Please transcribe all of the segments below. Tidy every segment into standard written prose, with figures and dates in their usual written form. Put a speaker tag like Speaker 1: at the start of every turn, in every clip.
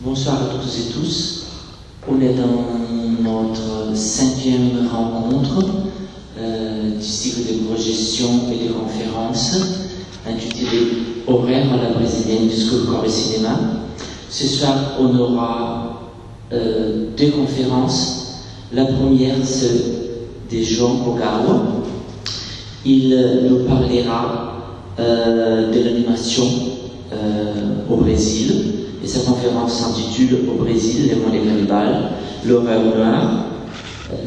Speaker 1: Bonsoir à toutes et tous. On est dans notre 5e rencontre du cycle de projection et de conférences intitulé Horaire à la brésilienne du School Corps et Cinéma. Ce soir, on aura 2 conférences. La première, c'est de João Kogawa. Il nous parlera de l'animation au Brésil. Et sa conférence s'intitule Au Brésil, les mots des cannibales, l'horreur noire,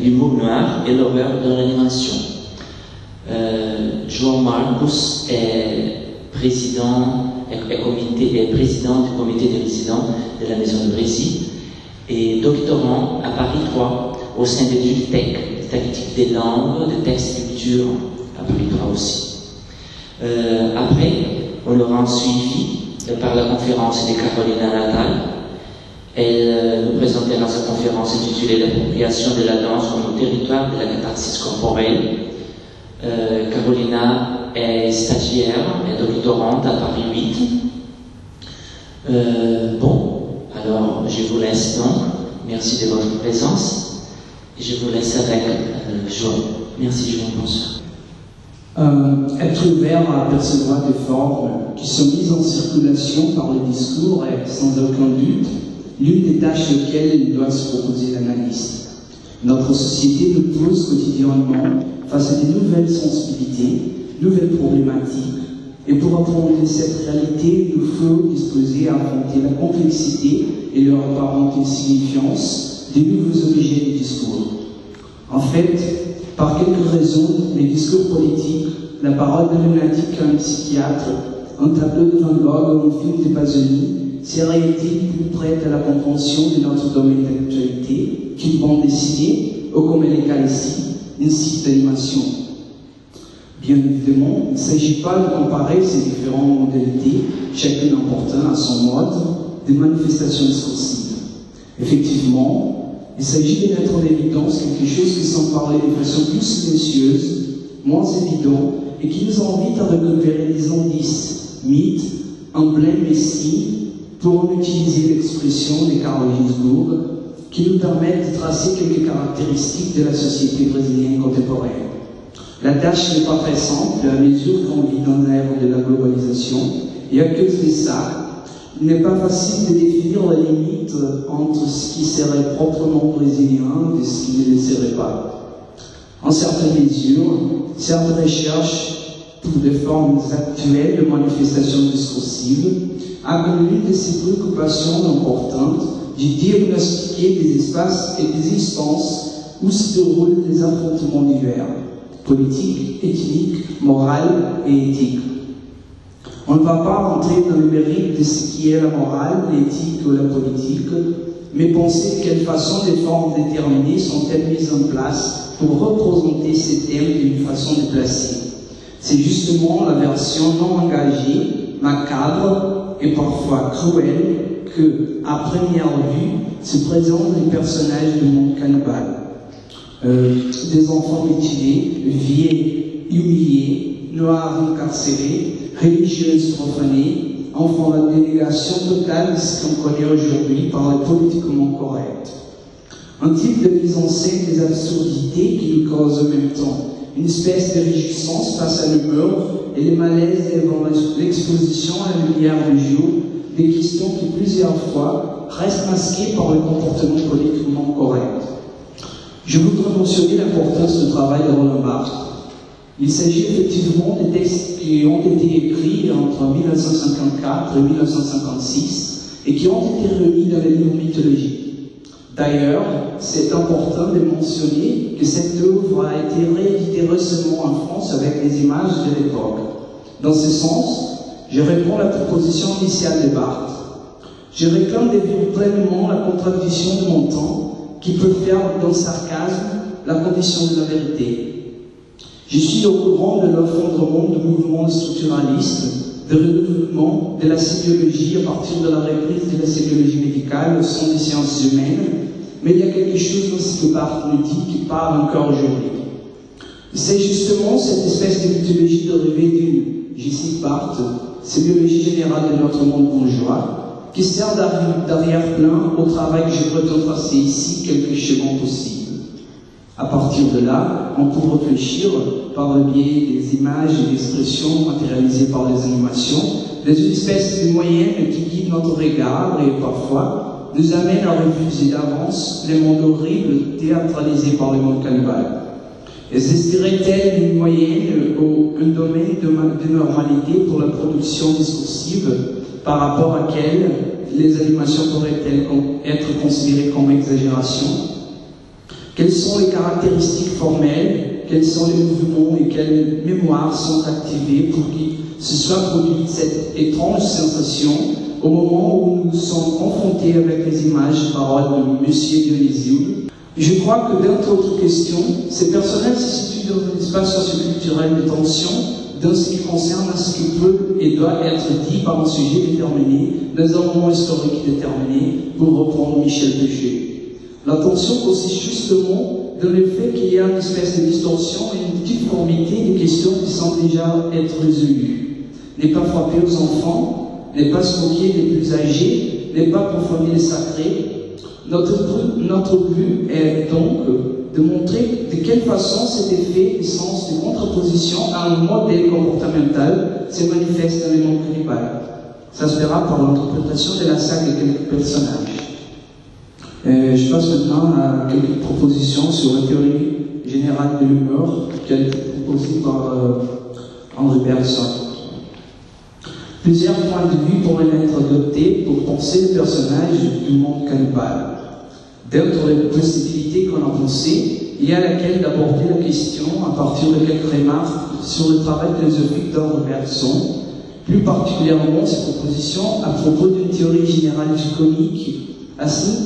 Speaker 1: l'humour noir et l'horreur dans l'animation. João Marcos est président du comité des résidents de la Maison du Brésil et doctorant à Paris 3 au sein d'études TEC, tactique des langues, de textes culture à Paris 3 aussi. Après, on aura suivi par la conférence de Carolina Natal. Elle nous présentera sa conférence intitulée L'appropriation de la danse comme territoire de la catharsis corporelle. Carolina est stagiaire et doctorante à Paris 8. Alors je vous laisse donc. Merci de votre présence. Et je vous laisse avec João. Merci João, bonsoir.
Speaker 2: Être ouvert à apercevoir des formes qui sont mises en circulation par le discours est, sans aucun doute, l'une des tâches auxquelles il doit se proposer l'analyste. Notre société nous pose quotidiennement face à de nouvelles sensibilités, nouvelles problématiques, et pour appréhender cette réalité, il nous faut disposer à affronter la complexité et leur apparente insignifiance des nouveaux objets du discours. En fait, par quelques raisons, les discours politiques, la parole d'un lunatique à un psychiatre, un tableau de Van Gogh ou un film de Pasolini seraient-ils plus prêts à la compréhension de notre domaine d'actualité qu'une bande dessinée, ou comme est le cas ici, une site d'animation. Bien évidemment, il ne s'agit pas de comparer ces différentes modalités, chacune apportant à son mode, de manifestations discursives. Effectivement, il s'agit de mettre en évidence quelque chose qui semble parler de façon plus silencieuse, moins évident, et qui nous invite à récupérer des indices, mythes, emblèmes et signes, pour en utiliser l'expression de Carl Ginzburg, qui nous permettent de tracer quelques caractéristiques de la société brésilienne contemporaine. La tâche n'est pas très simple, à mesure qu'on vit dans l'ère de la globalisation, et à cause de ça, il n'est pas facile de définir la limite entre ce qui serait proprement brésilien et ce qui ne le serait pas. En certaines mesures, certaines recherches pour des formes actuelles de manifestations discursives a comme l'une de ses préoccupations importantes de diagnostiquer des espaces et des instances où se déroulent des affrontements divers, politiques, ethniques, morales et éthiques. On ne va pas rentrer dans le mérite de ce qui est la morale, l'éthique ou la politique, mais penser de quelle façon des formes déterminées sont-elles mises en place pour représenter ces thèmes d'une façon déplacée. C'est justement la version non engagée, macabre et parfois cruelle que, à première vue, se présentent les personnages du monde cannibale. Des enfants mutilés, vieux, humiliés, noirs incarcérés, religieuses profanées, en font la délégation totale de ce qu'on connaît aujourd'hui par le politiquement correct. Un type de mise en scène des absurdités qui nous cause en même temps une espèce de réjouissance face à l'humeur et le malaise devant l'exposition à la lumière du jour des questions qui plusieurs fois restent masquées par le comportement politiquement correct. Je voudrais mentionner l'importance du travail de Roland Barthes. Il s'agit effectivement des textes qui ont été écrits entre 1954 et 1956 et qui ont été réunis dans les livres mythologiques. D'ailleurs, c'est important de mentionner que cette œuvre a été rééditée récemment en France avec les images de l'époque. Dans ce sens, je reprends la proposition initiale de Barthes. Je réclame de vivre pleinement la contradiction de mon temps qui peut faire dans le sarcasme la condition de la vérité. Je suis au courant de l'effondrement du mouvement structuraliste, de renouvellement de la sémiologie à partir de la reprise de la sémiologie médicale au sein des sciences humaines, mais il y a quelque chose dans ce que Barthes nous dit qui parle encore aujourd'hui. C'est justement cette espèce de mythologie dérivée d'une, je cite Barthes, sémiologie générale de notre monde bourgeois, qui sert d'arrière-plan au travail que je prétends tracer ici quelques schémas possibles. À partir de là, on peut réfléchir par le biais des images et d'expressions matérialisées par les animations, des espèces de moyennes qui guident notre regard et parfois nous amènent à refuser d'avance les mondes horribles théâtralisés par le monde cannibale. Existerait-elle une moyenne ou un domaine de normalité pour la production discursive par rapport à laquelle les animations pourraient-elles être considérées comme exagération? Quelles sont les caractéristiques formelles, quels sont les mouvements et quelles mémoires sont activées pour qu'il se soit produite cette étrange sensation au moment où nous sommes confrontés avec les images et paroles de M. Dionysio? Je crois que dans d'autres questions, ces personnages se situent dans un espace socioculturel de tension dans ce qui concerne ce qui peut et doit être dit par un sujet déterminé dans un moment historique déterminé, pour reprendre Michel Péché. La tension consiste justement dans le fait qu'il y a une espèce de distorsion et une difformité des questions qui semblent déjà être résolues. N'est pas frapper aux enfants, n'est pas se moquer des plus âgés, n'est pas profaner le sacré. Notre but est donc de montrer de quelle façon cet effet de sens de contraposition à un modèle comportemental se manifeste dans le monde cannibale. Ça se verra par l'interprétation de la saga de quelques personnages. Je passe maintenant à quelques propositions sur la théorie générale de l'humeur qui a été proposée par Henri Bergson. Plusieurs points de vue pourraient être adoptés pour penser le personnage du monde cannibale. D'entre les possibilités qu'on a pensées, il y a laquelle d'aborder la question à partir de quelques remarques sur le travail philosophique d'Henri Bergson, plus particulièrement ses propositions à propos d'une théorie générale du comique, ainsi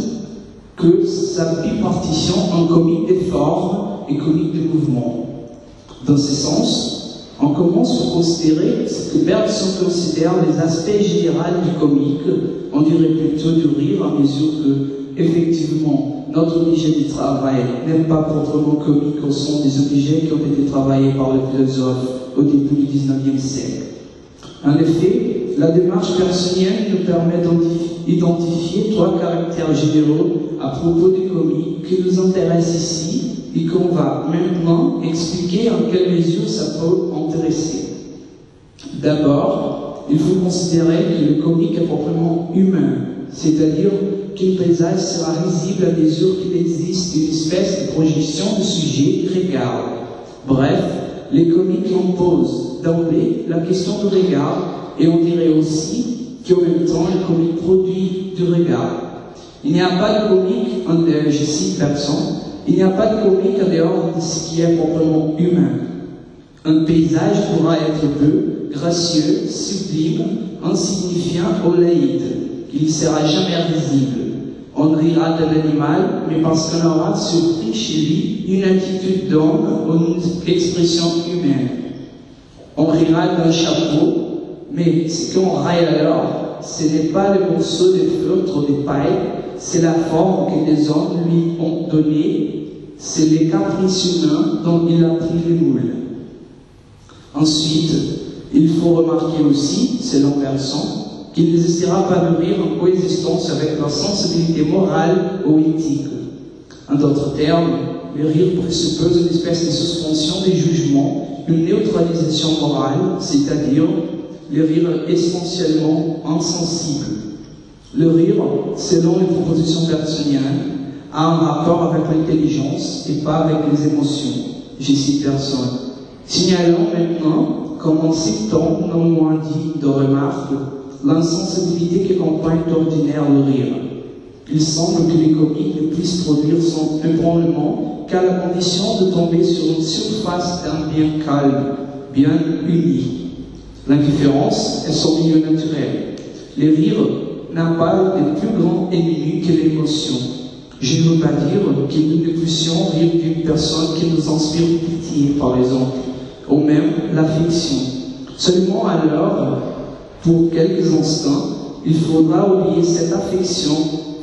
Speaker 2: que sa bipartition en comique de forme et comique de mouvement. Dans ce sens, on commence par considérer ce que Bergson considère les aspects généraux du comique, on dirait plutôt du rire, à mesure que, effectivement, notre objet de travail n'est pas proprement comique au sens des objets qui ont été travaillés par les philosophes au début du XIXe siècle. En effet, la démarche personienne nous permet d'identifier trois caractères généraux à propos du comique qui nous intéressent ici et qu'on va maintenant expliquer en quelle mesure ça peut intéresser. D'abord, il faut considérer que le comique est proprement humain, c'est-à-dire qu'un paysage sera risible à mesure qu'il existe une espèce de projection du sujet qui regarde. Bref, les comiques imposent d'emblée la question du regard, et on dirait aussi qu'en même temps, le comique produit du regard. Il n'y a pas de comique, je cite Bergson, il n'y a pas de comique en dehors de ce qui est proprement humain. Un paysage pourra être beau, gracieux, sublime, insignifiant ou laïde. Il ne sera jamais risible. On rira de l'animal, mais parce qu'on aura surpris chez lui une attitude d'homme ou une expression humaine. On rira d'un chapeau, mais ce qu'on raille alors, ce n'est pas le morceau de feutre ou de paille, c'est la forme que les hommes lui ont donnée, c'est les caprices humains dont il a pris le moule. Ensuite, il faut remarquer aussi, selon Bergson, qu'il n'existera pas de rire en coexistence avec leur sensibilité morale ou éthique. En d'autres termes, le rire présuppose une espèce de suspension des jugements, une neutralisation morale, c'est-à-dire le rire essentiellement insensible. Le rire, selon les propositions bergsoniennes, a un rapport avec l'intelligence et pas avec les émotions. Je cite Bergson. Signalons maintenant, comme en citant non moins dit de remarques, l'insensibilité qui accompagne d'ordinaire le rire. Il semble que les comiques ne puissent produire son ébranlement qu'à la condition de tomber sur une surface d'un bien calme, bien uni. L'indifférence est son milieu naturel. Le rire n'a pas de plus grand ennemi que l'émotion. Je ne veux pas dire que nous ne puissions rire d'une personne qui nous inspire pitié, par exemple, ou même l'affection. Seulement alors, pour quelques instants, il faudra oublier cette affection,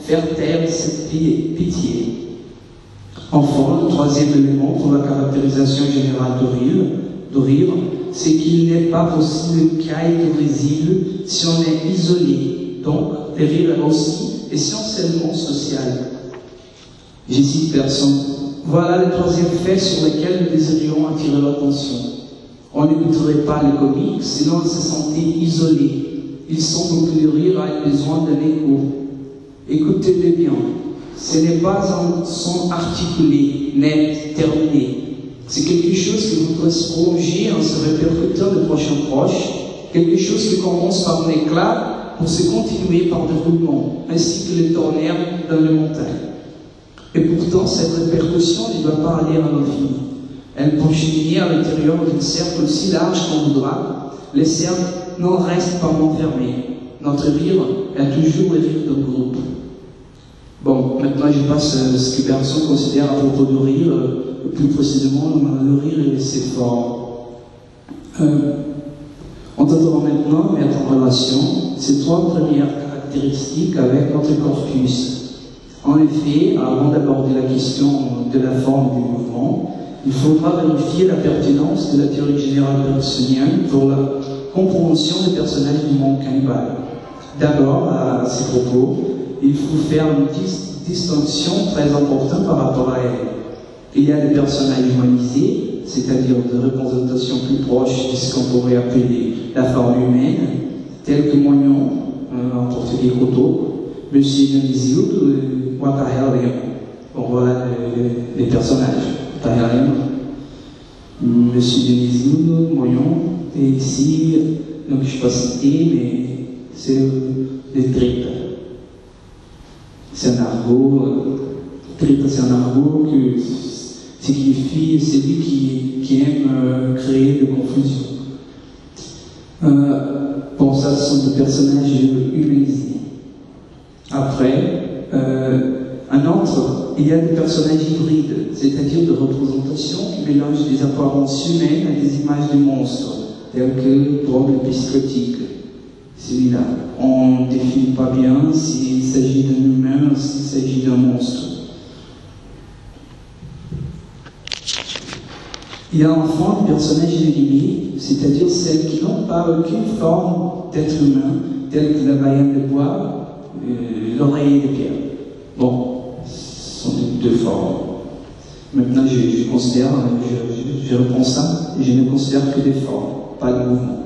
Speaker 2: faire taire cette pitié. Enfin, le troisième élément pour la caractérisation générale de rire, c'est qu'il n'est pas possible qu'il y ait de risible si on est isolé, donc le rire est aussi essentiellement social. Je cite personne. Voilà le troisième fait sur lequel nous désirions attirer l'attention. On n'écouterait pas les comiques, sinon on se sentait isolé. Ils semblent que le rire a besoin d'un écho. Écoutez-le bien. Ce n'est pas un son articulé, net, terminé. C'est quelque chose qui voudrait se prolonger en se répercutant de proche en proche, quelque chose qui commence par un éclat pour se continuer par des roulements, ainsi que les tonnerres dans les montagnes. Et pourtant, cette répercussion ne doit pas aller à l'infini. Elle peut cheminer à l'intérieur d'un cercle aussi large qu'on voudra. Les cercles n'en restent pas enfermés. Notre rire est toujours le rire d'un groupe. Bon, maintenant je passe à ce que Bergson considère à propos du rire, plus précisément le rire et ses formes. On tentera maintenant mettre en relation ces trois premières caractéristiques avec notre corpus. En effet, avant d'aborder la question de la forme du mouvement, il faudra vérifier la pertinence de la théorie générale bergsonienne pour la compréhension des personnages du monde cannibale. D'abord, à ces propos, il faut faire une distinction très importante par rapport à elle. Il y a des personnages humanisés, c'est-à-dire des représentations plus proches de ce qu'on pourrait appeler la forme humaine, tels que Moignon, en portugais Couteau, Monsieur Dionysio, Watahelem. Bon, voilà les personnages. Watahelem, Monsieur Dionysio, Moignon, et ici, donc je ne vais pas citer, mais c'est les tripes. C'est un argot, tripe c'est un argot qui signifie celui qui aime créer de confusion. Bon, ça, ce sont des personnages humanisés. Après, un autre, il y a des personnages hybrides, c'est-à-dire de représentations qui mélangent des apparences humaines à des images de monstres, tels que problèmes psychotiques. Celui-là, on ne définit pas bien s'il s'agit d'un humain ou s'il s'agit d'un monstre. Il y a enfin des personnages inanimés, c'est-à-dire celles qui n'ont pas aucune forme d'être humain, telles que la baleine de bois, l'oreiller de pierre. Bon, ce sont deux formes. Maintenant, je considère, je reprends ça, et je ne considère que des formes, pas de mouvement.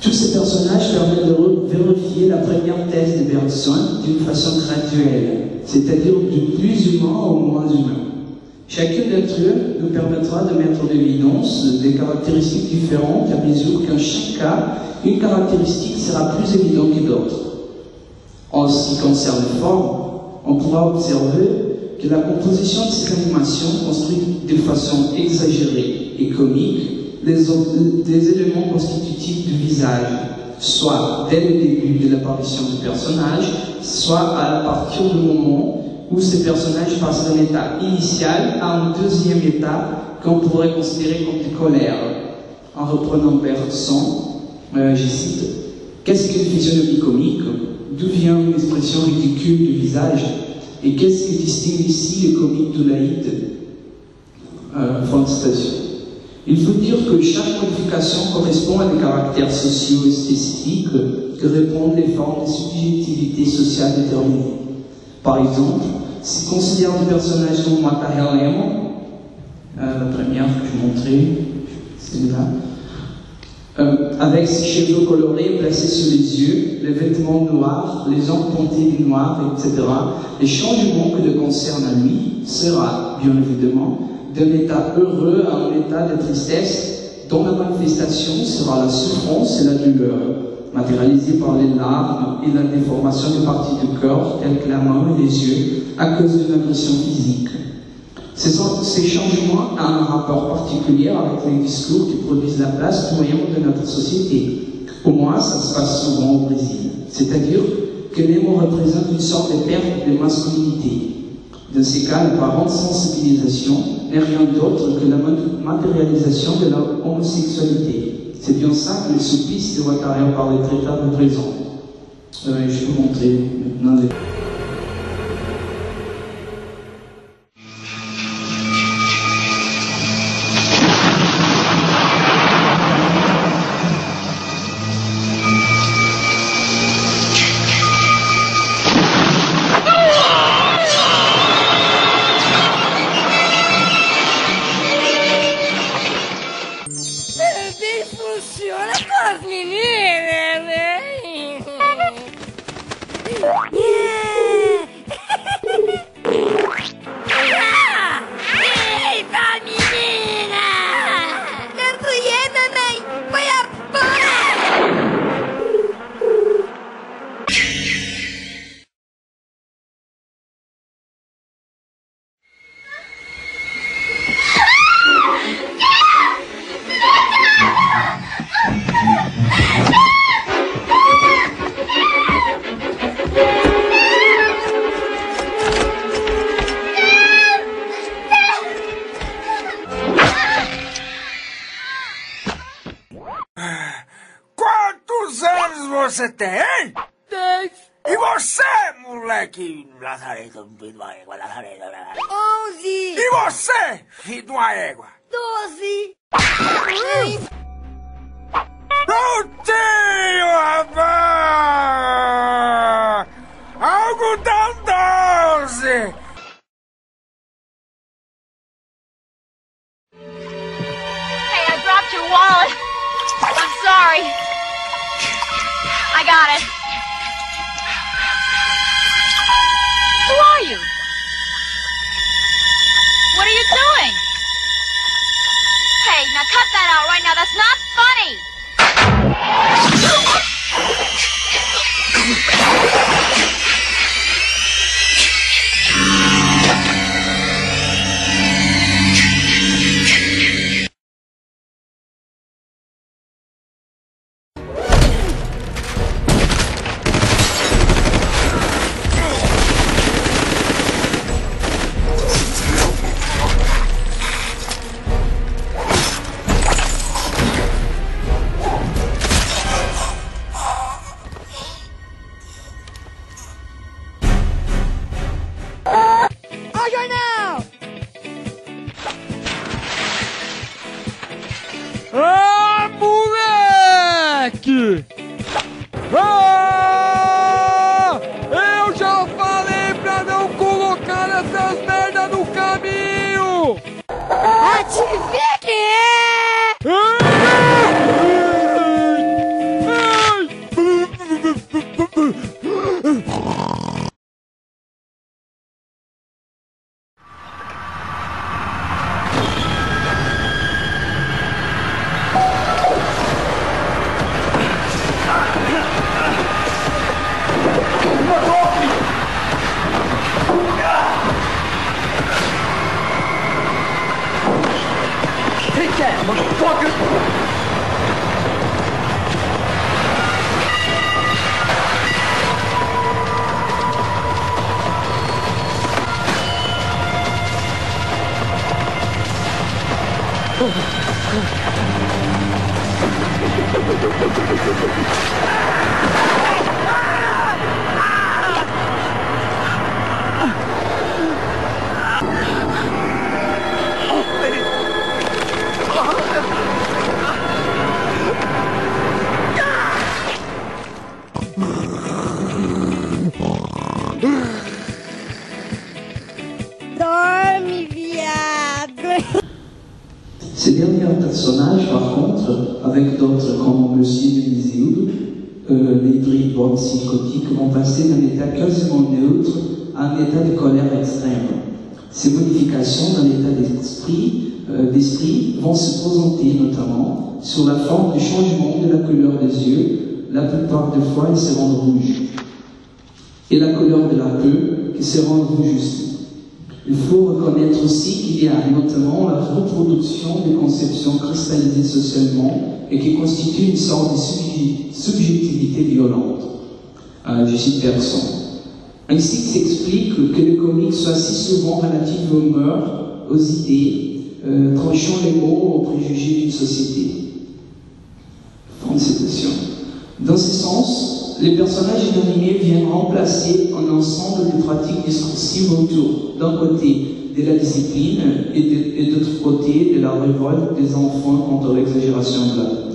Speaker 2: Tous ces personnages permettent de vérifier la première thèse de Bergson d'une façon graduelle, c'est-à-dire du plus humain au moins humain. Chacun d'entre eux nous permettra de mettre en évidence des caractéristiques différentes à mesure qu'en chaque cas, une caractéristique sera plus évidente que d'autres. En ce qui concerne les formes, on pourra observer que la composition de ces animations construit de façon exagérée et comique des éléments constitutifs du visage, soit dès le début de l'apparition du personnage, soit à partir du moment où ce personnage passe d'un état initial à un deuxième état qu'on pourrait considérer comme de colère. En reprenant Bergson, je cite, « Qu'est-ce qu'une physionomie comique? D'où vient une expression ridicule du visage? Et qu'est-ce qui distingue ici le comique de l'Aïd ?» Fin de citation. Il faut dire que chaque modification correspond à des caractères sociaux et spécifiques que répondent les formes de subjectivité sociale déterminées. Par exemple, si on considère le personnage comme Watahelem, la première que je montrais, c'est là, avec ses cheveux colorés placés sur les yeux, les vêtements noirs, les ongles pontés du noir, etc., les changements que le concernent à lui sera, bien évidemment, d'un état heureux à un état de tristesse dont la manifestation sera la souffrance et la douleur, matérialisée par les larmes et la déformation de parties du corps, telles que la main et les yeux, à cause d'une agression physique. Ces changements ont un rapport particulier avec les discours qui produisent la place moyen de notre société. Au moins, ça se passe souvent au Brésil. C'est-à-dire que les mots représentent une sorte de perte de masculinité. Dans ces cas, l'apparente sensibilisation n'est rien d'autre que la matérialisation de la homosexualité. C'est bien ça que le supplice de Ouattara par les traitats représente. Je vais vous montrer maintenant les...
Speaker 3: funciona com as meninas, né? Eita, menina! Não fui eu, mamãe! Foi a porra!
Speaker 4: Quantos anos você tem?
Speaker 3: 10,
Speaker 4: E você, moleque lazarento, filho de uma égua, lazarento?
Speaker 3: 11,
Speaker 4: E você, filho de uma égua?
Speaker 3: 12.
Speaker 4: Prontinho, rapaz! Algodão 12!
Speaker 5: Hey, I dropped your wallet. I'm sorry. I got it. Who are you? What are you doing? Hey, now cut that out right now. That's not funny.
Speaker 6: Ah, moleque! Ah! Eu já falei pra não colocar essas merdas no caminho!
Speaker 3: Adivinha quem é?
Speaker 6: Take that, motherfucker!
Speaker 3: Dorme, viado.
Speaker 2: Ces derniers personnages, par contre, avec d'autres comme Monsieur Demisilde, les hybrides psychotiques vont passer d'un état quasiment neutre à un état de colère extrême. Ces modifications dans l'état d'esprit vont se présenter notamment sous la forme du changement de la couleur des yeux. La plupart des fois, ils se rendent rouges. Et la couleur de la peau qui se rend rouge aussi. Il faut reconnaître aussi qu'il y a notamment la reproduction des conceptions cristallisées socialement et qui constituent une sorte de subjectivité violente. Je cite Persson. Ainsi s'explique que le comique soit si souvent relatif aux mœurs, aux idées, tranchant les mots aux préjugés d'une société. Fin de citation. Dans ce sens, les personnages animés viennent remplacer un ensemble de pratiques discursives autour, d'un côté, de la discipline et de l'autre côté, de la révolte des enfants contre l'exagération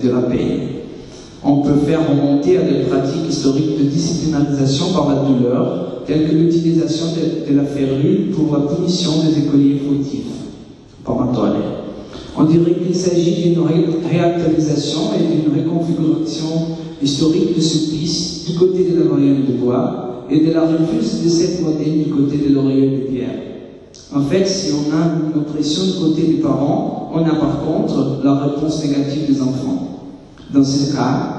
Speaker 2: de la peine. On peut faire remonter à des pratiques historiques de disciplinarisation par la douleur, telles que l'utilisation de la férule pour la punition des écoliers fautifs par un toilette. On dirait qu'il s'agit d'une réactualisation et d'une reconfiguration historique de ce piste du côté de la variante de bois et de la refuse de cette modèle du côté de l'oreiller de pierre. En fait, si on a une oppression du côté des parents, on a par contre la réponse négative des enfants. Dans ce cas,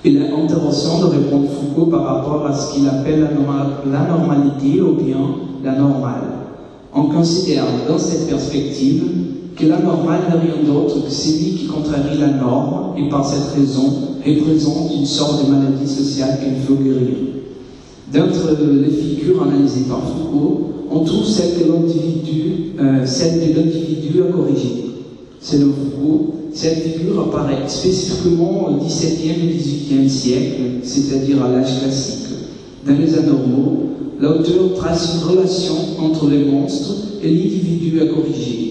Speaker 2: il est intéressant de répondre Foucault par rapport à ce qu'il appelle la normalité ou bien la normale. On considère dans cette perspective que la normale n'est rien d'autre que celui qui contrarie la norme et par cette raison représente une sorte de maladie sociale qu'il faut guérir. D'entre les figures analysées par Foucault, on trouve celle de l'individu à corriger. Selon Foucault, cette figure apparaît spécifiquement au XVIIe et XVIIIe siècle, c'est-à-dire à l'âge classique. Dans les anormaux, l'auteur trace une relation entre les monstres et l'individu à corriger.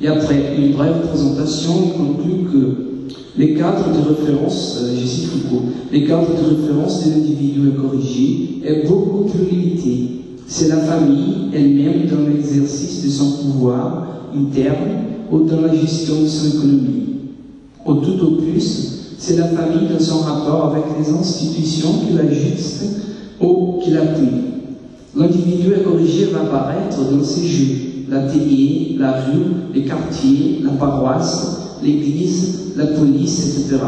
Speaker 2: Et après une brève présentation, il conclut que les cadres de référence, je cite Foucault, les cadres de référence de l'individu à corriger est beaucoup plus limité. C'est la famille elle-même dans l'exercice de son pouvoir interne ou dans la gestion de son économie. Au tout au plus, c'est la famille dans son rapport avec les institutions qui l'ajustent ou qui l'appuient. L'individu à corriger va apparaître dans ses jeux, l'atelier, la rue, les quartiers, la paroisse, l'église, la police, etc.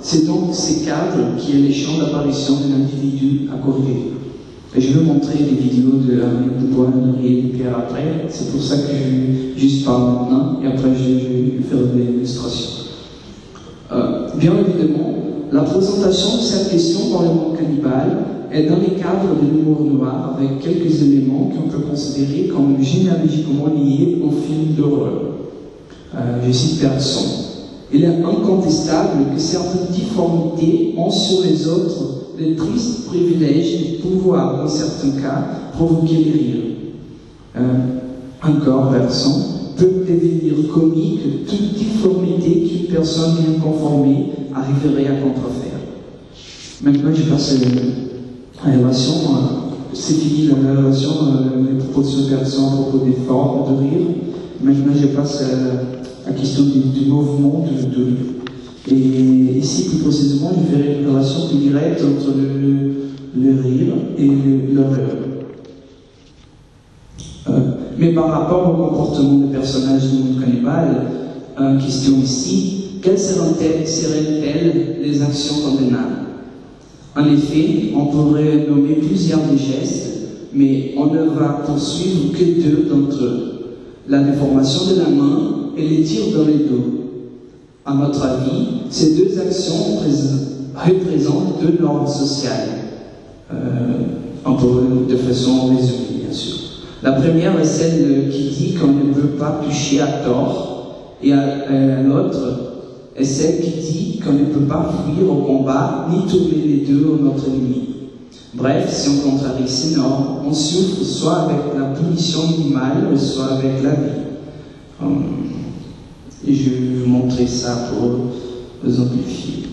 Speaker 2: C'est donc ces cadres qui est le champ d'apparition de l'individu à corriger. Et je vais montrer des vidéos de Armand de Bois et de Pierre après, c'est pour ça que je juste parle maintenant, et après je vais faire des illustrations. Bien évidemment, la présentation de cette question dans le monde cannibale est dans les cadres de l'humour noir avec quelques éléments qu'on peut considérer comme généalogiquement liés au film d'horreur. Je cite Bergson. Il est incontestable que certaines difformités ont sur les autres le triste privilège de pouvoir, dans certains cas, provoquer des rires. Encore Bergson, peut devenir comique toute difformité qu'une personne inconformée arriverait à contrefaire. Maintenant, je passe à la relation, c'est fini la relation, les propositions de Bergson à propos des formes de rire. Maintenant, je passe à la question du mouvement de rire. Et ici, plus précisément, je ferai une relation plus directe entre le rire et l'horreur. Mais par rapport au comportement des personnages du monde cannibale, question ici, quelles seraient-elles les actions condamnables? En effet, on pourrait nommer plusieurs des gestes, mais on ne va poursuivre que deux d'entre eux. La déformation de la main et les tirs dans le dos. À notre avis, ces deux actions représentent deux normes sociales. On peut de façon résumée, bien sûr. La première est celle qui dit qu'on ne peut pas toucher à tort, et l'autre est celle qui dit qu'on ne peut pas fuir au combat, ni tourner les deux à notre ennemi. Bref, si on contrarie ces normes, on souffre soit avec la punition minimale, soit avec la vie. Et je vais vous montrer ça pour vous amplifier.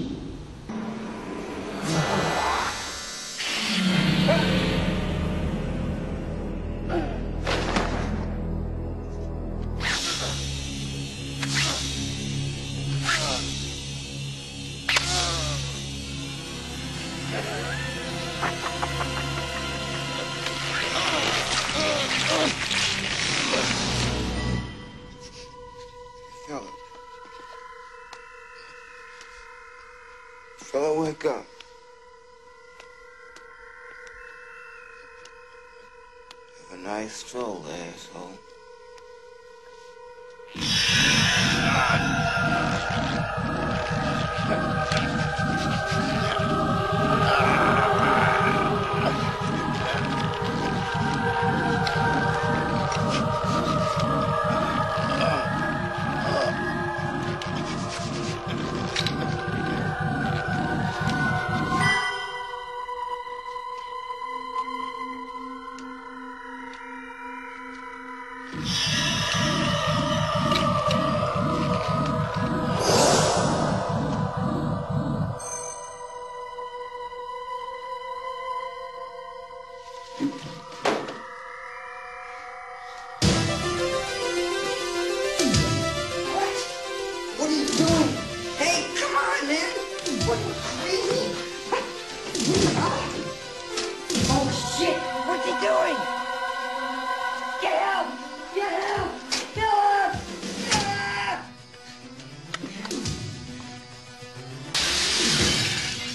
Speaker 7: Fella, wake up. Have a nice stroll, asshole.
Speaker 3: Oh shit! What's he doing? Get out! Get out! Philip!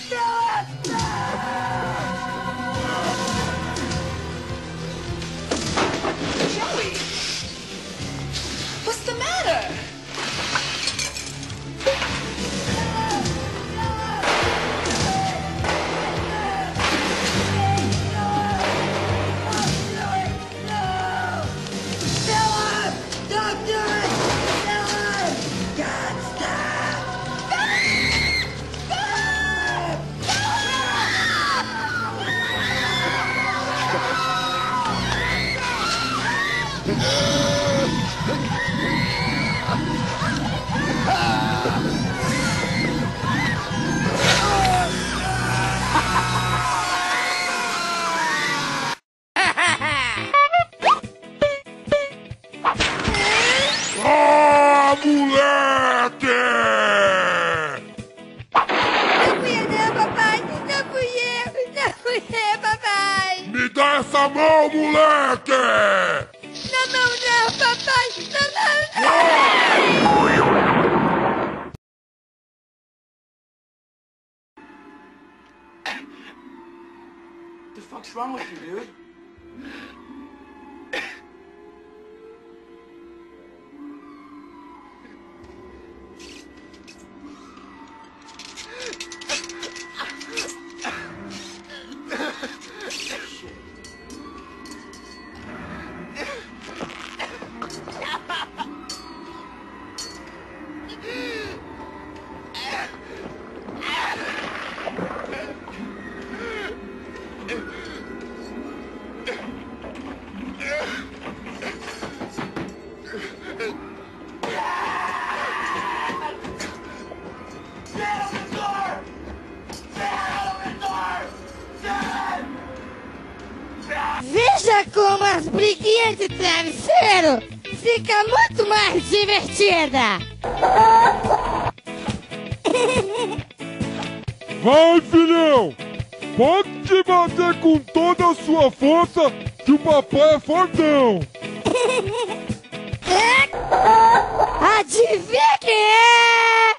Speaker 3: Philip!
Speaker 8: Joey! What's the matter?
Speaker 6: Ah, moleque!
Speaker 3: Não fui eu não, papai! Não fui eu! Não fui eu, papai!
Speaker 6: Me dá essa mão, moleque!
Speaker 3: Não, papai! Não!
Speaker 8: What the fuck's wrong with you, dude?
Speaker 3: Veja como as briguinhas de travesseiro ficam muito mais divertidas!
Speaker 6: Vai, filhão! Pode te bater com toda a sua força, que o papai é fortão!
Speaker 3: Adivinha quem é?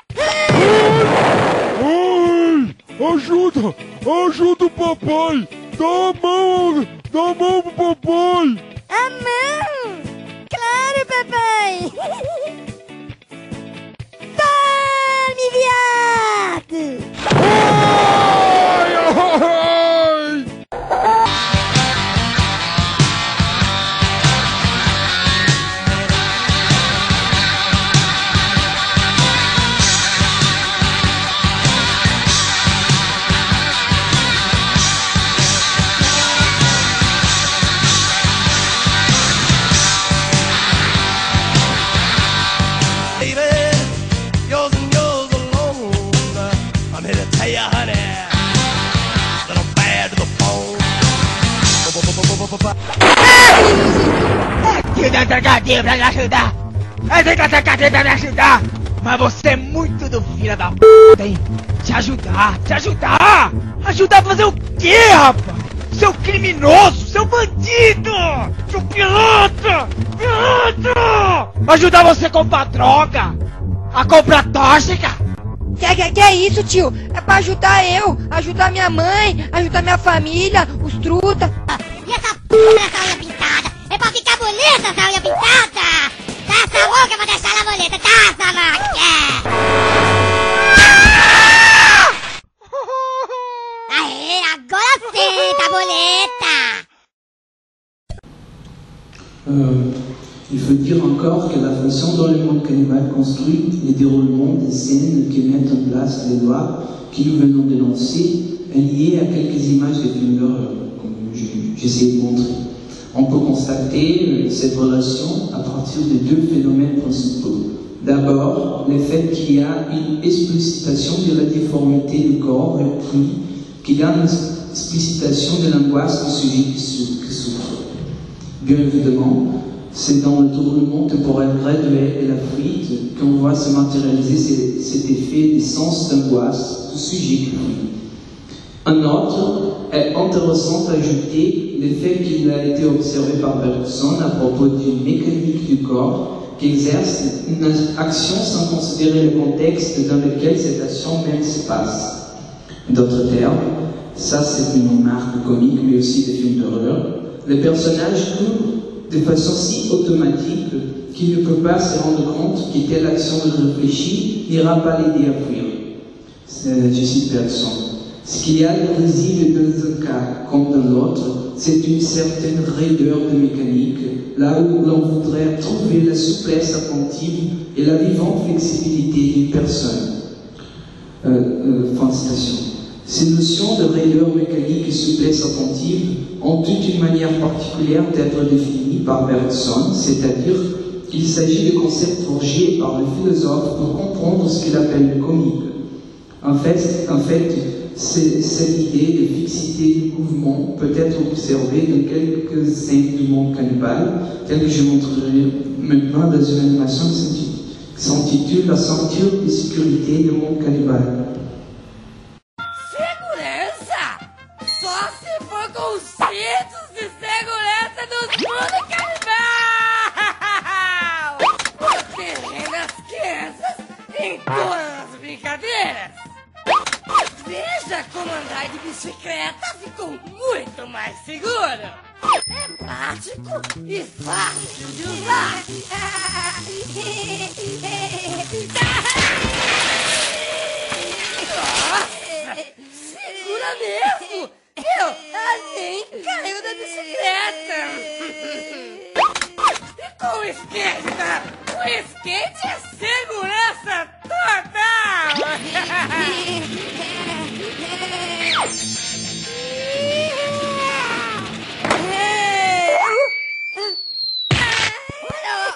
Speaker 6: Ai! Ajuda! Ajuda o papai! Dá a mão pro papai!
Speaker 3: A mão! Claro, papai! Tome, viado!
Speaker 6: Ai! Ai!
Speaker 4: Cadê pra me ajudar? Cadê pra me ajudar? Mas você é muito do filho da p***, hein? Te ajudar! Ajudar a fazer o quê, rapaz? Seu criminoso, seu bandido! Seu pilantra! Ajudar você a comprar droga! A comprar tóxica!
Speaker 3: Que é isso, tio? É pra ajudar eu, ajudar minha mãe, ajudar minha família, os truta.
Speaker 9: E essa p*** dessa unha pintada? É pra ficar bonita essa unha pintada? Dá essa mão que eu vou deixar ela bonita, dá essa mão! Aê, agora sim, tá bonita!
Speaker 2: Il faut dire encore que la façon dont le monde cannibale construit le déroulement des scènes qui mettent en place les lois que nous venons de lancer est liée à quelques images de films d'horreur, comme j'essaie de montrer. On peut constater cette relation à partir de deux phénomènes principaux. D'abord, le fait qu'il y a une explicitation de la déformité du corps et puis qu'il y a une explicitation de l'angoisse du sujet qui souffre. Bien évidemment, c'est dans le tournement temporel graduel et la fuite qu'on voit se matérialiser cet effet d'essence d'angoisse du sujet du film. Un autre est intéressant d'ajouter le fait qu'il a été observé par Bergson à propos d'une mécanique du corps qui exerce une action sans considérer le contexte dans lequel cette action même se passe. D'autres termes, ça c'est une remarque comique mais aussi des films d'horreur, le personnage court de façon si automatique qu'il ne peut pas se rendre compte que telle action réfléchie n'ira pas l'aider à fuir. Je cite Bergson. Ce qu'il y a de risible dans un cas comme dans l'autre, c'est une certaine raideur de mécanique, là où l'on voudrait trouver la souplesse attentive et la vivante flexibilité d'une personne. Fin de citation. Ces notions de raideur mécanique et souplesse attentive ont toute une manière particulière d'être définies par Bergson, c'est-à-dire qu'il s'agit de concepts forgés par le philosophe pour comprendre ce qu'il appelle le comique. En fait, cette idée de fixité du mouvement peut être observée dans quelques scènes du monde cannibale, telles que je montrerai maintenant dans une animation qui s'intitule La ceinture de sécurité du monde cannibale.
Speaker 3: Segurança! Só se for com os cintos de segurança do mundo canibal! Protegendo as crianças em todas as brincadeiras! Veja como andar de bicicleta ficou muito mais seguro! É prático e fácil de usar! Segura mesmo! Nem caiu da bicicleta! E com o skate é segurança total!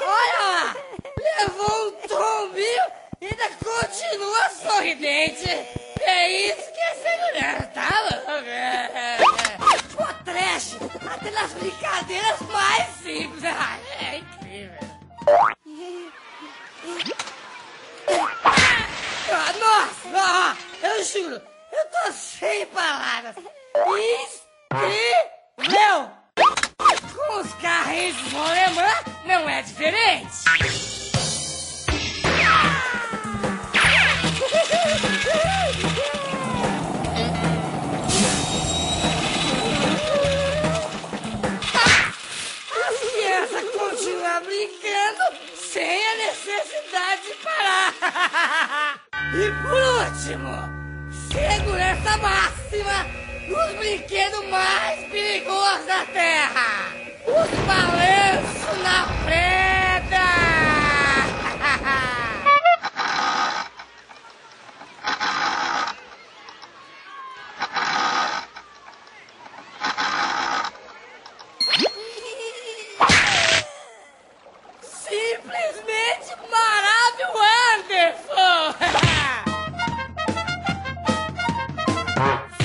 Speaker 3: Olha lá! Levou um tombinho e ainda continua sorridente! É isso que é segurança, tá louco? Pô, trash! Até nas brincadeiras mais simples! É incrível! Nossa! Eu juro! Eu tô sem palavras! Incrível! Com os carrinhos de rolemã não é diferente! As crianças continuam brincando sem a necessidade de parar! E por último, segurança máxima nos brinquedos mais perigosos da Terra! Os balanços na preda! Simplesmente maravilhoso!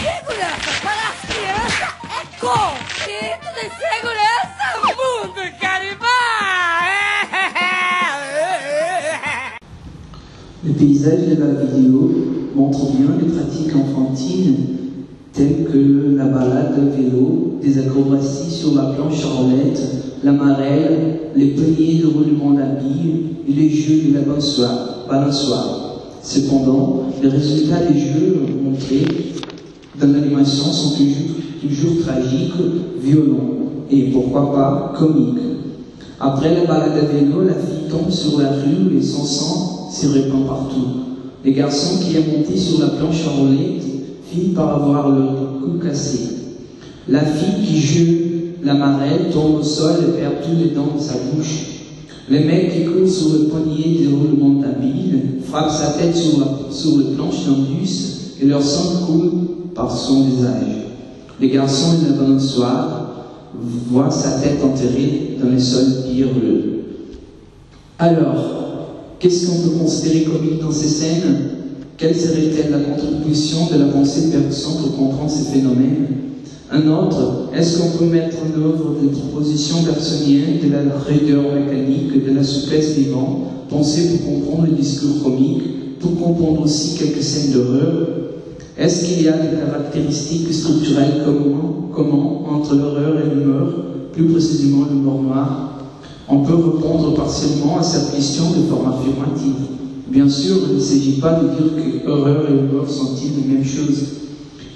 Speaker 3: Segurança para as crianças é conceito de segurança mundo canibal!
Speaker 2: Le paysage de la vidéo montre bien les pratiques enfantines telles que la balade à vélo, des acrobaties sur la planche à roulettes, la marelle, les paniers de roulement d'habits et les jeux de la balançoire. Cependant, les résultats des jeux montrés dans l'animation sont toujours tragiques, violents et pourquoi pas comiques. Après la balade à vélo, la fille tombe sur la rue et son sang se répand partout. Le garçon qui est monté sur la planche à roulettes finit par avoir le cou cassé. La fille qui joue la marelle tombe au sol et perd tous les dents de sa bouche. Le mec qui court sur le poignet de roulement d'habile frappe sa tête sur le planche d'un bus et leur sang coule par son visage. Le garçon de la balançoire voit sa tête enterrée dans le sol pierreux. Alors, qu'est-ce qu'on peut considérer comique dans ces scènes? Quelle serait-elle la contribution de la pensée de Bergson pour comprendre ces phénomènes? Un autre, est-ce qu'on peut mettre en œuvre des propositions bergsoniennes de la raideur mécanique, de la souplesse vivante, pensée pour comprendre le discours comique, pour comprendre aussi quelques scènes d'horreur? Est-ce qu'il y a des caractéristiques structurelles communes entre l'horreur et l'humour, plus précisément l'humour noir? On peut répondre partiellement à cette question de forme affirmative. Bien sûr, il ne s'agit pas de dire que l'horreur et l'humour sont-ils les mêmes choses.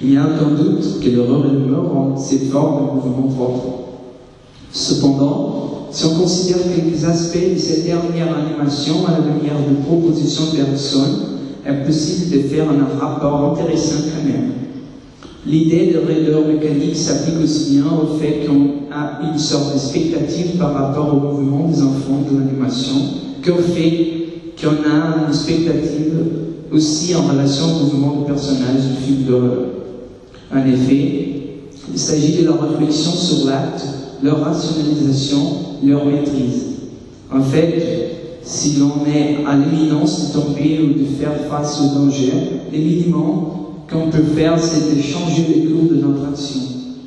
Speaker 2: Il n'y a aucun doute que l'horreur et l'humour ont ces formes de mouvement propres. Cependant, si on considère quelques aspects de cette dernière animation à la lumière de propositions de Bergson, est possible de faire un rapport intéressant quand même. L'idée de raideur mécanique s'applique aussi bien au fait qu'on a une sorte de spectative par rapport au mouvement des enfants de l'animation qu'au fait qu'on a une spectative aussi en relation au mouvement des personnages du film d'horreur. En effet, il s'agit de leur réflexion sur l'acte, leur rationalisation, leur maîtrise. En fait, si l'on est à l'imminence de tomber ou de faire face au danger, le minimum qu'on peut faire, c'est de changer le cours de notre action.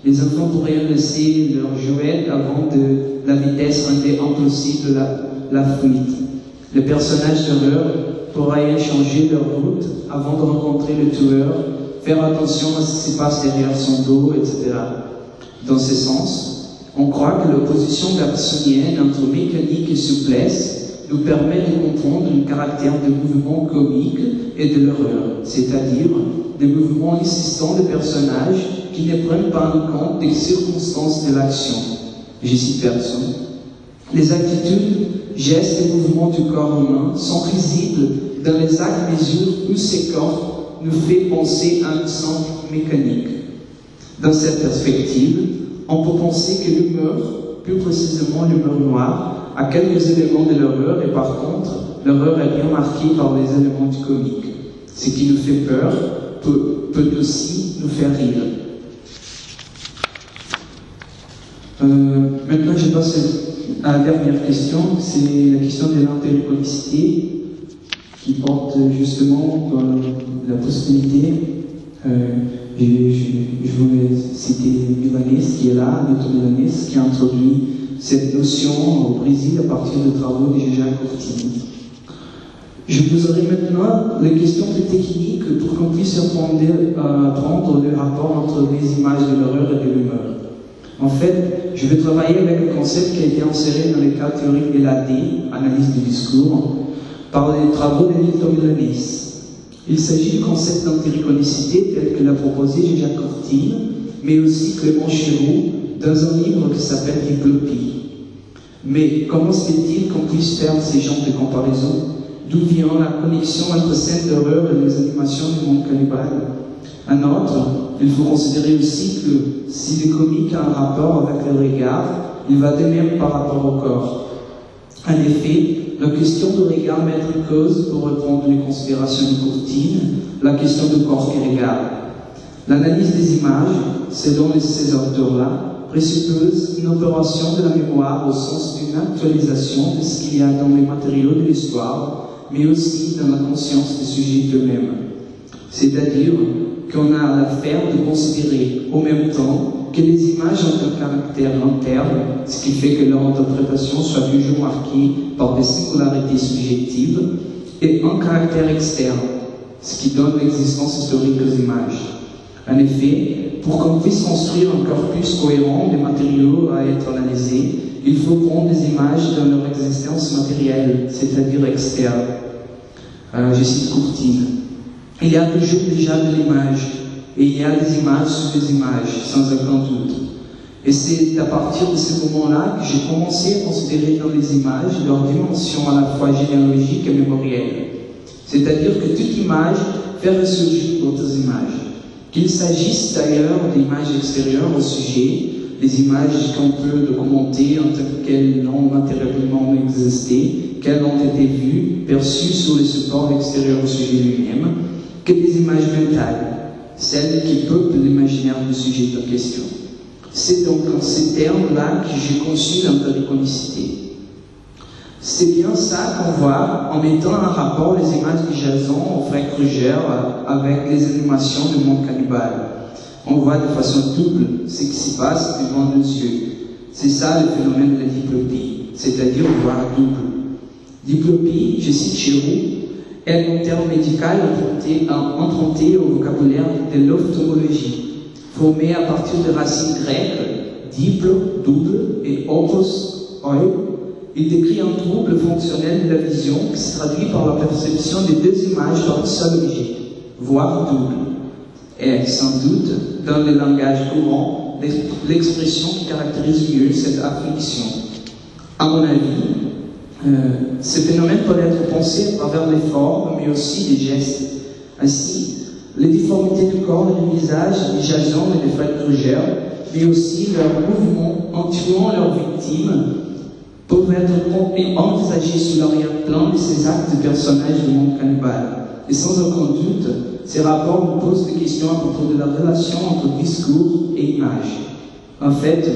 Speaker 2: Les enfants pourraient laisser leur jouet avant de la vitesse rendait impossible la fuite. Les personnages d'horreur pourraient changer leur route avant de rencontrer le tueur, faire attention à ce qui se passe derrière son dos, etc. Dans ce sens, on croit que l'opposition bergsonienne entre mécanique et souplesse nous permet de comprendre le caractère des mouvements comiques et de l'horreur, c'est-à-dire des mouvements insistants de personnages qui ne prennent pas en compte des circonstances de l'action. Je cite Bergson. Les attitudes, gestes et mouvements du corps humain sont risibles dans les actes mesures où ces corps nous fait penser à un centre mécanique. Dans cette perspective, on peut penser que l'humeur, plus précisément l'humeur noire, a quelques éléments de l'horreur et par contre, l'horreur est bien marquée par les éléments du comique. Ce qui nous fait peur peut aussi nous faire rire. Maintenant, je passe à la dernière question, c'est la question de l'antériconicité qui porte justement la possibilité, je voulais citer Milanès qui est là, Milton Milanès, qui a introduit cette notion au Brésil à partir de travaux de Jacques Courtine. Je vous aurai maintenant les questions plus techniques pour qu'on puisse apprendre le rapport entre les images de l'horreur et de l'humeur. En fait, je vais travailler avec le concept qui a été inséré dans les cas théoriques de l'AD, analyse du discours, par les travaux de Milton Milanès. Il s'agit du concept d'antériconicité tel que l'a proposé Jacques Courtine, mais aussi Clément Chéroux dans un livre qui s'appelle Diplopie. Mais comment se fait-il qu'on puisse faire ces genres de comparaisons? D'où vient la connexion entre scènes d'horreur et les animations du monde cannibale? Un autre, il faut considérer aussi que si le comique a un rapport avec le regard, il va de même par rapport au corps. En effet, la question du regard met en cause, pour répondre aux considérations de Courtine, la question du corps qui regarde. L'analyse des images, selon ces auteurs-là, présuppose une opération de la mémoire au sens d'une actualisation de ce qu'il y a dans les matériaux de l'histoire, mais aussi dans la conscience des sujets eux-mêmes. C'est-à-dire qu'on a l'affaire de considérer au même temps que les images ont un caractère interne, ce qui fait que leur interprétation soit toujours marquée par des singularités subjectives, et un caractère externe, ce qui donne l'existence historique aux images. En effet, pour qu'on puisse construire un corpus cohérent des matériaux à être analysés, il faut prendre des images dans leur existence matérielle, c'est-à-dire externe. Je cite Courtine. Il y a toujours déjà de l'image, et il y a des images sous des images, sans aucun doute. Et c'est à partir de ce moment-là que j'ai commencé à considérer dans les images leur dimension à la fois généalogique et mémorielle. C'est-à-dire que toute image fait ressurgir d'autres images. Qu'il s'agisse d'ailleurs d'images extérieures au sujet, des images qu'on peut documenter en tant qu'elles n'ont matériellement existé, qu'elles ont été vues, perçues sur les supports extérieurs au sujet lui-même, que des images mentales, celles qui peuplent l'imaginaire du sujet en question. C'est donc en ces termes-là que j'ai conçu l'antériconicité. C'est bien ça qu'on voit en mettant en rapport les images de Jason au frère Kruger avec les animations du monde cannibale. On voit de façon double ce qui se passe devant nos yeux. C'est ça le phénomène de la diplopie, c'est-à-dire voir double. Diplopie, je cite Chéroux, est un terme médical emprunté au vocabulaire de l'ophtalmologie, formé à partir de racines grecques, diple, double, et opos, oi. Il décrit un trouble fonctionnel de la vision qui se traduit par la perception de deux images d'un seul objet, voire double. Et sans doute, dans le langage courant, l'expression qui caractérise mieux cette affliction. À mon avis, ce phénomène peut être pensé à travers les formes, mais aussi les gestes. Ainsi, les difformités du corps et du visage des Jason et de Fred Krueger, mais aussi leurs mouvements en tuant leurs victimes, peuvent être envisagés sous l'arrière-plan de ces actes de personnages du monde cannibale. Et sans aucun doute, ces rapports nous posent des questions à propos de la relation entre discours et image. En fait,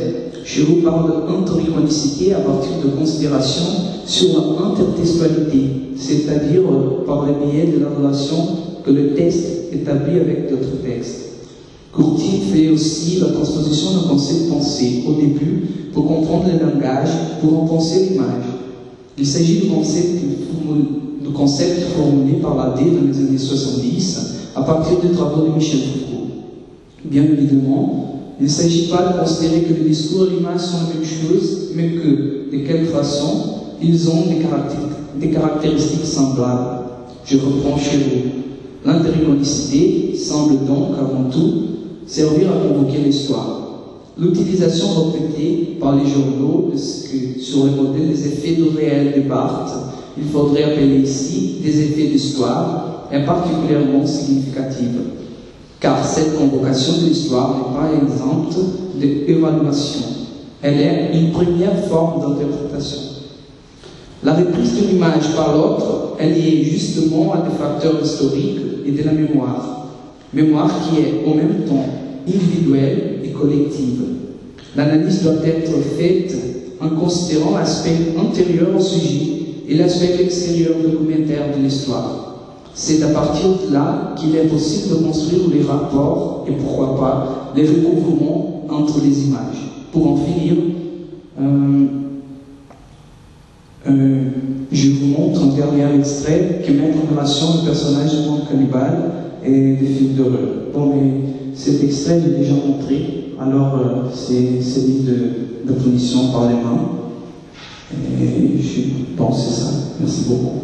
Speaker 2: je vous parle d'intericonicité à partir de considérations sur l'intertextualité, c'est-à-dire par le biais de la relation que le texte établit avec d'autres textes. Courtine fait aussi la transposition d'un concept pensé au début pour comprendre le langage, pour en penser l'image. Il s'agit du concept formulé par la D dans les années 70 à partir des travaux de Michel Foucault. Bien évidemment, il ne s'agit pas de considérer que le discours et l'image sont la même chose, mais que, de quelle façon, ils ont des caractéristiques semblables. Je reprends chez vous. L'intericonicité semble donc, avant tout, servir à convoquer l'histoire. L'utilisation répétée par les journaux de ce que, sur le modèle des effets du réel de Barthes, il faudrait appeler ici des effets d'histoire, est particulièrement significative. Car cette convocation de l'histoire n'est pas exempte d'évaluation. Elle est une première forme d'interprétation. La reprise d'une image par l'autre est liée justement à des facteurs historiques et de la mémoire. Mémoire qui est en même temps individuelle et collective. L'analyse doit être faite en considérant l'aspect antérieur au sujet et l'aspect extérieur documentaire de l'histoire. C'est à partir de là qu'il est possible de construire les rapports et pourquoi pas les recouvrements entre les images. Pour en finir, je vous montre un dernier extrait qui met en relation le personnage du monde cannibale et des films d'horreur. Bon, mais cet extrait, je l'ai déjà montré, alors c'est celui de punition par les mains. Et je pense que c'est ça. Merci beaucoup.